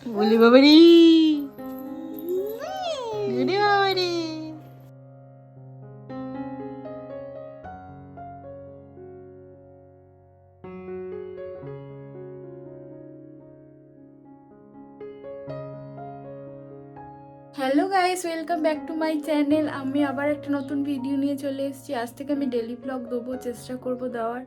বলি বাবারি, বলি বাবারি। Hello guys, welcome back to my channel. আমি আবার একটা নতুন ভিডিও নিয়ে চলে এসেছি। আজ থেকে আমি ডেলি ব্লগ দেবো, চেষ্টা করব দেওয়ার।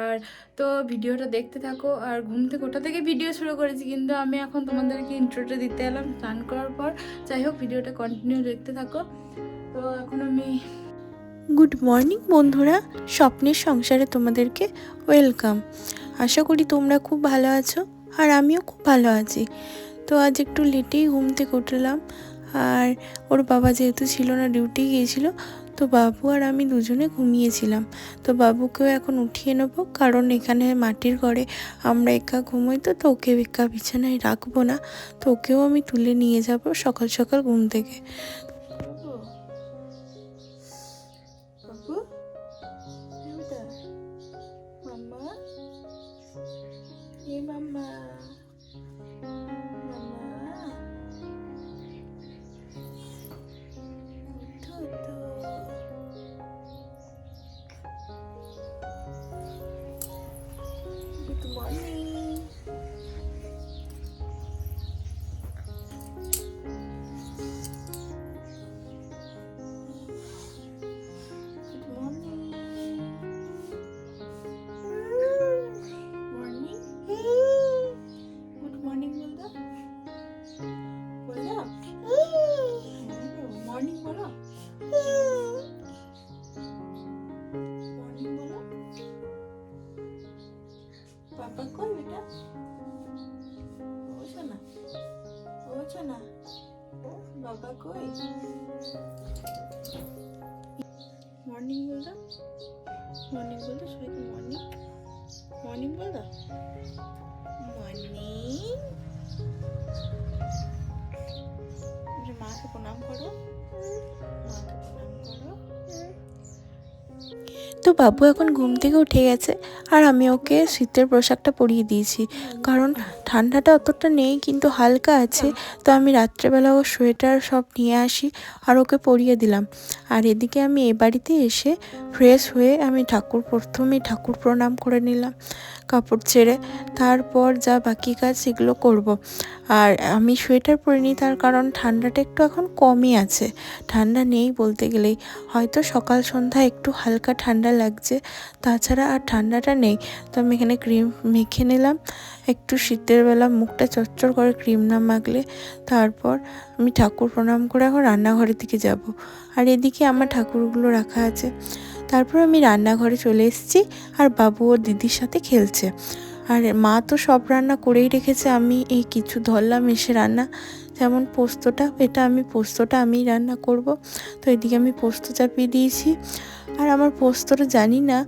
আর তো ভিডিওটা দেখতে থাকো। আর ঘুম থেকে ওটা থেকে ভিডিও শুরু করেছি, কিন্তু আমি এখন তোমাদেরকে ইন্ট্রোটা দিতে এলাম স্নান করার পর। যাই হোক, ভিডিওটা কন্টিনিউ দেখতে থাকো। তো এখন আমি গুড মর্নিং বন্ধুরা, স্বপ্নের সংসারে তোমাদেরকে ওয়েলকাম। আশা করি তোমরা খুব ভালো আছো, আর আমিও খুব ভালো আছি। তো আজ একটু লেটেই ঘুম থেকে উঠলাম। আর ওর বাবা যেহেতু ছিল না, ডিউটি গিয়েছিল, তো বাবু আর আমি দুজনে ঘুমিয়েছিলাম। তো বাবুকেও এখন উঠিয়ে নেবো, কারণ এখানে মাটির ঘরে আমরা একা ঘুমোই, তো ওকে একা বিছানায় রাখবো না। তো ওকেও আমি তুলে নিয়ে যাব সকাল সকাল ঘুম থেকে। মাম্মা, গুড মর্নিং। মর্নিং বলো, মর্নিং বলো। পাপা কই বেটা? ওছো না, ওছো না, বাবা কই? মর্নিং বলো, মর্নিং বলো সবাইকে। মর্নিং, মর্নিং বলো, মর্নিং। মাকে প্রণাম করো, মাকে প্রণাম করো। তো বাবু এখন ঘুম থেকে উঠে গেছে, আর আমি ওকে শীতের পোশাকটা পরিয়ে দিয়েছি, কারণ ঠান্ডাটা অতটা নেই, কিন্তু হালকা আছে। তো আমি রাত্রেবেলা ও সোয়েটার সব নিয়ে আসি আর ওকে পরিয়ে দিলাম। আর এদিকে আমি এ বাড়িতে এসে ফ্রেশ হয়ে আমি প্রথমেই ঠাকুর প্রণাম করে নিলাম কাপড় ছেড়ে। তারপর যা বাকি কাজ সেগুলো করব। আর আমি সোয়েটার পরিনি, তার কারণ ঠান্ডাটা একটু এখন কমই আছে, ঠান্ডা নেই বলতে গেলেই। হয়তো সকাল সন্ধ্যা একটু হালকা ঠান্ডা লাগছে, তাছাড়া আর ঠান্ডাটা নেই। তো আমি এখানে ক্রিম মেখে নিলাম, একটু শীতের বেলা মুখটা চচ্চর করে ক্রিম না মাখলে। তারপর আমি ঠাকুর প্রণাম করে এখন রান্নাঘরের দিকে যাব। আর এদিকে আমার ঠাকুরগুলো রাখা আছে। তারপর আমি রান্নাঘরে চলে এসেছি, আর বাবু ও দিদির সাথে খেলছে। আর মা তো সব রান্না করেই রেখেছে, আমি এই কিছু ধরলাম এসে রান্না। যেমন পোস্তটা, পোস্তটা আমিই রান্না করব। তো এদিকে আমি পোস্ত চাপিয়ে দিয়েছি। আর আমার পোস্তটা জানি না,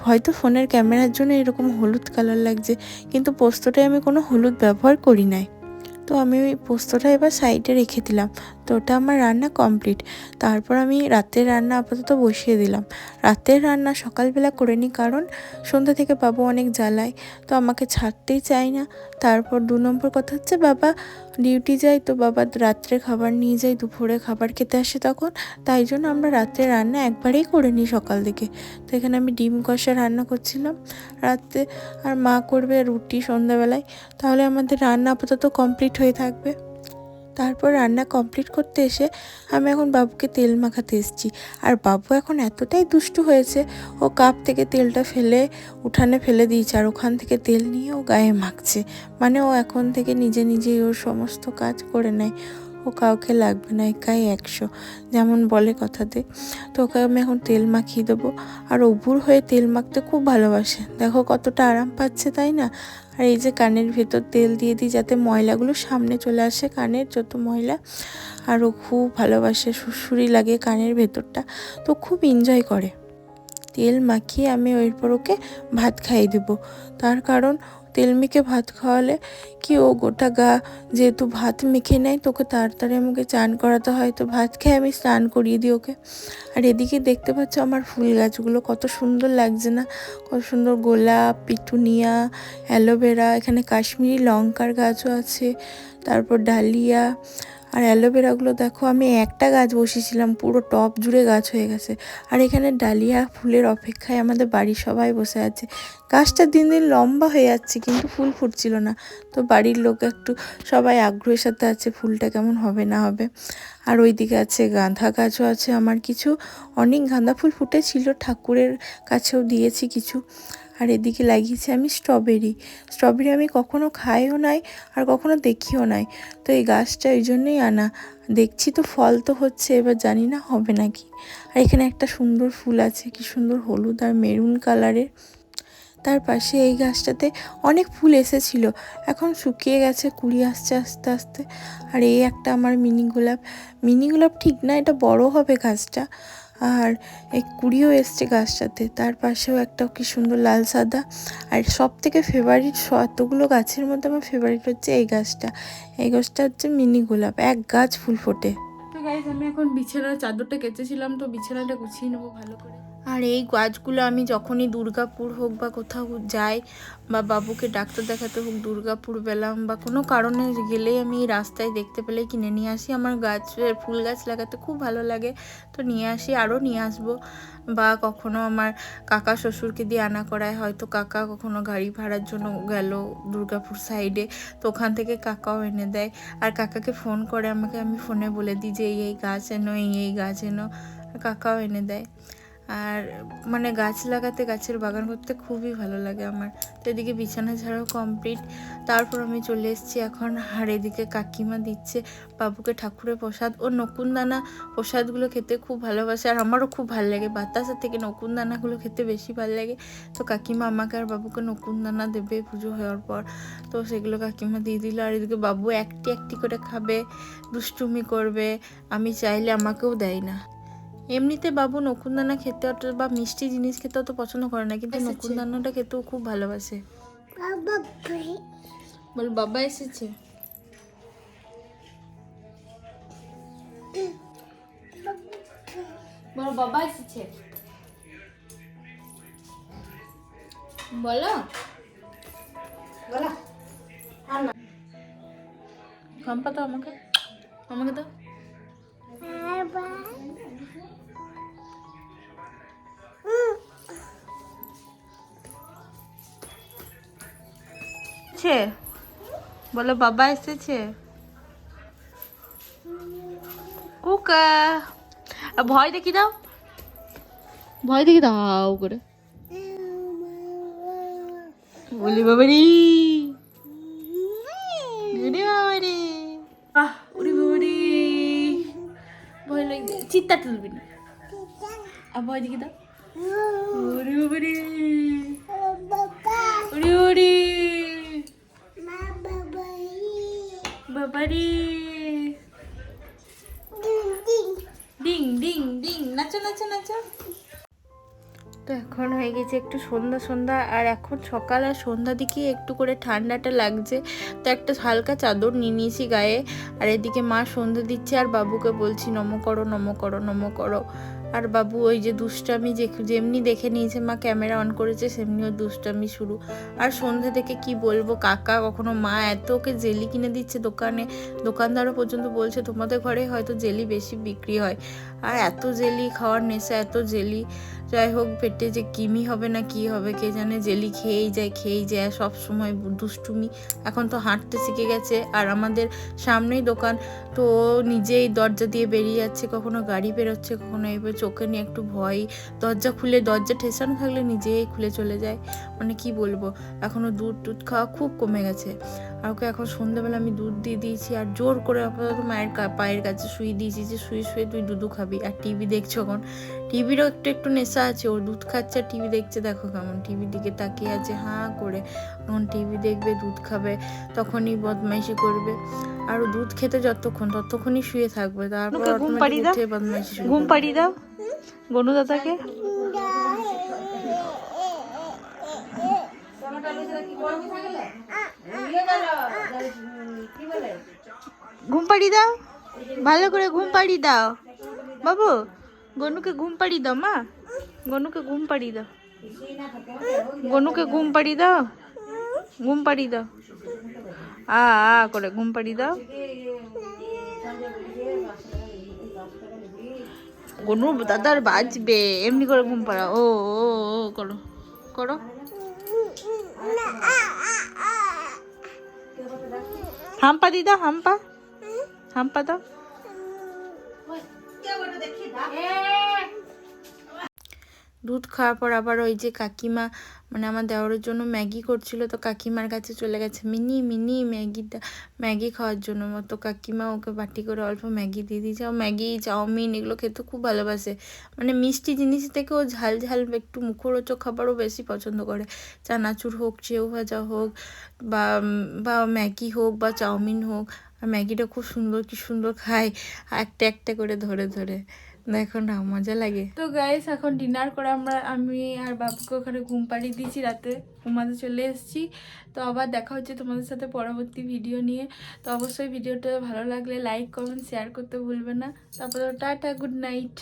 হয়তো ফোনের ক্যামেরার জন্য এরকম হলুদ কালার লাগছে, কিন্তু পোস্তটায় আমি কোনো হলুদ ব্যবহার করি নাই। তো আমি ওই পোস্তটা এবার সাইডে রেখে দিলাম। তো ওটা আমার রান্না কমপ্লিট। তারপর আমি রাতের রান্না আপাতত বসিয়ে দিলাম। রাতের রান্না সকালবেলা করে নিই, কারণ সন্ধ্যা থেকে বাবু অনেক জ্বালায়, তো আমাকে ছাড়তেই চায় না। তারপর 2 নম্বর কথা হচ্ছে, বাবা ডিউটি যায়, তো বাবা রাত্রে খাবার নিয়ে যায়, দুপুরে খাবার খেতে আসে তখন। তাই জন্য আমরা রাত্রে রান্না একবারেই করে নিই সকাল থেকে। তো এখানে আমি ডিম কষা রান্না করছিলাম রাতে, আর মা করবে রুটি সন্ধ্যাবেলায়। তাহলে আমাদের রান্না আপাতত কমপ্লিট হয়ে থাকবে। তারপর রান্না কমপ্লিট করতে এসে আমি এখন বাবুকে তেল মাখাতে এসেছি। আর বাবু এখন এতটাই দুষ্টু হয়েছে, ও কাপ থেকে তেলটা ফেলে উঠানে ফেলে দিয়েছে, আর ওখান থেকে তেল নিয়ে ও গায়ে মাখছে। মানে ও এখন থেকে নিজে নিজেই ওর সমস্ত কাজ করে নেয়, ও কাউকে লাগবে না, একাই 100 যেমন বলে কথাতে। তো ওকে আমি এখন তেল মাখিয়ে দেবো। আর উবুর হয়ে তেল মাখতে খুব ভালোবাসে, দেখো কতটা আরাম পাচ্ছে, তাই না? আর এই যে কানের ভেতর তেল দিয়ে দিই, যাতে ময়লাগুলো সামনে চলে আসে, কানের যত ময়লা। আর ও খুব ভালোবাসে, সুড়সুড়ি লাগে কানের ভেতরটা, তো খুব এনজয় করে। তেল মাখিয়ে আমি এরপর ওকে ভাত খাইয়ে দেবো, তার কারণ তেল মেখে ভাত খাওয়ালে কি ও গোটা গা যেহেতু ভাত মেখে নেয়, তোকে তাড়াতাড়ি আমাকে চান করাতে হয়, তো ভাত খেয়ে আমি স্নান করিয়ে দিই ওকে। আর এদিকে দেখতে পাচ্ছ আমার ফুল গাছগুলো কত সুন্দর লাগছে না, কত সুন্দর গোলাপ, পিটুনিয়া, অ্যালোভেরা, এখানে কাশ্মীরি লঙ্কার গাছও আছে, তারপর ডালিয়া। আর অ্যালোভেরাগুলো দেখো, আমি একটা গাছ বসিয়েছিলাম, পুরো টব জুড়ে গাছ হয়ে গেছে। আর এখানে ডালিয়া ফুলের অপেক্ষায় আমাদের বাড়ির সবাই বসে আছে। গাছটা দিন দিন লম্বা হয়ে যাচ্ছে কিন্তু ফুল ফুটছিল না, তো বাড়ির লোক একটু সবাই আগ্রহের সাথে আছে ফুলটা কেমন হবে না হবে। আর ওইদিকে আছে গাঁদা গাছও আছে আমার কিছু, অনেক গাঁদা ফুল ফুটেছিল, ঠাকুরের কাছেও দিয়েছি কিছু। আর এদিকে লাগিয়েছি আমি স্ট্রবেরি। স্ট্রবেরি আমি কখনো খাইও নাই আর কখনো দেখিও নাই, তো এই গাছটা এই জন্যই আনা। দেখছি তো ফল তো হচ্ছে, এবার জানি না হবে নাকি। আর এখানে একটা সুন্দর ফুল আছে, কি সুন্দর হলুদ আর মেরুন কালারের। তার পাশে এই গাছটাতে অনেক ফুল এসেছিল, এখন শুকিয়ে গেছে, কুড়ি আসছে আস্তে আস্তে। আর এই একটা আমার মিনি গোলাপ, মিনি গোলাপ ঠিক না, এটা বড় হবে গাছটা। আর এই কুড়িও এসছে গাছটাতে। তার পাশেও একটা কি সুন্দর লাল সাদা। আর সব থেকে ফেভারিট, এতগুলো গাছের মধ্যে আমার ফেভারিট হচ্ছে এই গাছটা। এই গাছটা হচ্ছে মিনি গোলাপ, এক গাছ ফুল ফোটে। তো গাইস আমি এখন বিছানার চাদরটা কেচেছিলাম, তো বিছানাটা গুছিয়ে নেবো ভালো করে। আর এই গাছগুলো আমি যখনই দুর্গাপুর হোক বা কোথাও যাই বা বাবুকে ডাক্তার দেখাতে হোক, দুর্গাপুর পেলাম বা কোনো কারণে গেলেই আমি রাস্তায় দেখতে পেলেই কিনে নিয়ে আসি। আমার ফুল গাছ লাগাতে খুব ভালো লাগে, তো নিয়ে আসি, আরও নিয়ে আসবো। বা কখনো আমার কাকা শ্বশুরকে দিয়ে আনা করায়, হয়তো কাকা কখনো গাড়ি ভাড়ার জন্য গেল দুর্গাপুর সাইডে, তো ওখান থেকে কাকাও এনে দেয়। আর কাকাকে ফোন করে আমাকে, আমি ফোনে বলে দিই যে এই গাছ এনো, এই গাছ এনো, কাকাও এনে দেয়। আর মানে গাছ লাগাতে, গাছের বাগান করতে খুবই ভালো লাগে আমার। তো এদিকে বিছানা ঝাড়াও কমপ্লিট, তারপর আমি চলে এসেছি এখন। আর এদিকে কাকিমা দিচ্ছে বাবুকে ঠাকুরের প্রসাদ, ও নকুনদানা প্রসাদগুলো খেতে খুব ভালোবাসে, আর আমারও খুব ভালো লাগে, বাতাসের থেকে নকুনদানাগুলো খেতে বেশি ভালো লাগে। তো কাকিমা আমাকে আর বাবুকে নকুনদানা দেবে পুজো হওয়ার পর, তো সেগুলো কাকিমা দিয়ে দিল। আর এদিকে বাবু একটি একটি করে খাবে, দুষ্টুমি করবে, আমি চাইলে আমাকেও দেয় না। এমনিতে বাবু নকুনদানা খেতে অত বা মিষ্টি জিনিস খেতে অত পছন্দ করে না, কিন্তু নকুনদানাটা খেতেও খুব ভালোবাসে। বল বাবা এসেছে। বল বাবা এসেছে, বলো বলো। কাম্পা তো আমাকে, আমাকে তো বলো বাবা এসেছে। কুকা ভয় দেখি দাও, ভয় দেখি দাও করে বলি বাবারি, বাবারি, উড়ি বাবারি, ভয় লাগবে, চিৎটা তুলবি না। আর ভয় দেখি দাও, উড়ি বাবারি, উড়ি উড়ি বাবারি, ডিং ডিং ডিং, নাচো নাচো নাচো। তো এখন হয়ে গেছে একটু সন্ধ্যা সন্ধ্যা, আর এখন সকাল আর সন্ধ্যা দিকে একটু করে ঠান্ডাটা লাগছে, তো একটা হালকা চাদর নিয়ে নিয়েছি গায়ে। আর এদিকে মা সন্ধ্যা দিচ্ছে আর বাবুকে বলছি নম করো নম করো নম করো। আর বাবু ওই যে দুষ্টামি যেমনি দেখে নিয়েছে মা ক্যামেরা অন করেছে, সেমনি ওর দুষ্টামি শুরু। আর সন্ধ্যা থেকে কি বলবো, কাকা কখনো মা এত ওকে জেলি কিনে দিচ্ছে দোকানে, দোকানদারও পর্যন্ত বলছে তোমাদের ঘরে হয়তো জেলি বেশি বিক্রি হয়। আর এত জেলি খাওয়ার নেশা, এত জেলি, যাই হোক পেটে যে কিমি হবে না কি হবে কে জানে, জেলি খেয়েই যায় সব সময় দুষ্টুমি। এখন তো হাঁটতে শিখে গেছে, আর আমাদের সামনেই দোকান, তো নিজেই দরজা দিয়ে বেরিয়ে যাচ্ছে, কখনো গাড়ি বেরোচ্ছে, কখনো এবার চোখে নিয়ে একটু ভয়, দরজা খুলে, দরজা ঠেসানো থাকলে নিজেই খুলে চলে যায়। মানে কি বলবো, এখনও দুধ খাওয়া খুব কমে গেছে। আর ওকে এখন সন্ধ্যাবেলা আমি দুধ দিয়ে দিয়েছি, আর জোর করে আপাতত মায়ের পায়ের কাছে শুয়ে দিয়েছি যে শুয়ে শুয়ে তুই দুধু খাবি। আর টিভি দেখছো, এখন টিভিরও একটু নেশা আছে, ওর দুধ খাচ্ছে আর টিভি দেখছে, দেখো কেমন টিভির দিকে তাকিয়ে আছে হাঁ করে। যখন টিভি দেখবে, দুধ খাবে, তখনই বদমাইশি করবে। আর ও দুধ খেতে ততক্ষণই শুয়ে থাকবে, তারপর উঠে বদমাইশি শুরু করবে। ঘুম পাড়িয়ে দাও গনু দাদাকে। ঘুম পাড়ি দাও, ভালো করে ঘুম পাড়ি দাও বাবু। গনুকে ঘুম পাড়ি দাও মা, গনুকে ঘুম পাড়ি দাও, গনুকে ঘুম পাড়ি দাও, ঘুম পাড়ি দাও, আ আ করে ঘুম পাড়ি দাও। গনু দাদার বাজবে, এমনি করে ঘুম পাড়া। ও ও ও করো করো। হাম্পা দি দাও, হাম্পা হাম্পা দাও। দুধ খাওয়ার পর আবার ওই যে কাকিমা মানে আমার দেওরের জন্য ম্যাগি করছিল, তো কাকিমার কাছে চলে গেছে মিনি মিনি ম্যাগি খাওয়ার জন্য। তো কাকিমা ওকে বাটি করে অল্প ম্যাগি দিয়ে দিয়েছে। ও ম্যাগি চাউমিন এগুলো খেতে খুব ভালোবাসে, মানে মিষ্টি জিনিস থেকে ও ঝাল ঝাল একটু মুখরোচক খাবারও বেশি পছন্দ করে। চানাচুর হোক, চেউ ভাজা হোক, বা বা ম্যাগি হোক বা চাউমিন হোক। আর ম্যাগিটা খুব সুন্দর, কি সুন্দর খায় একটা একটা করে ধরে ধরে, দেখো না মজা লাগে। তো গাইস এখন ডিনার করে আমি আর বাবুকে ওখানে ঘুম পাড়িয়ে দিয়েছি, রাতে ঘুমাতে চলে এসেছি। তো আবার দেখা হচ্ছে তোমাদের সাথে পরবর্তী ভিডিও নিয়ে। তো অবশ্যই ভিডিওটা ভালো লাগলে লাইক কমেন্ট শেয়ার করতে ভুলবে না। তারপরে টাটা, গুড নাইট।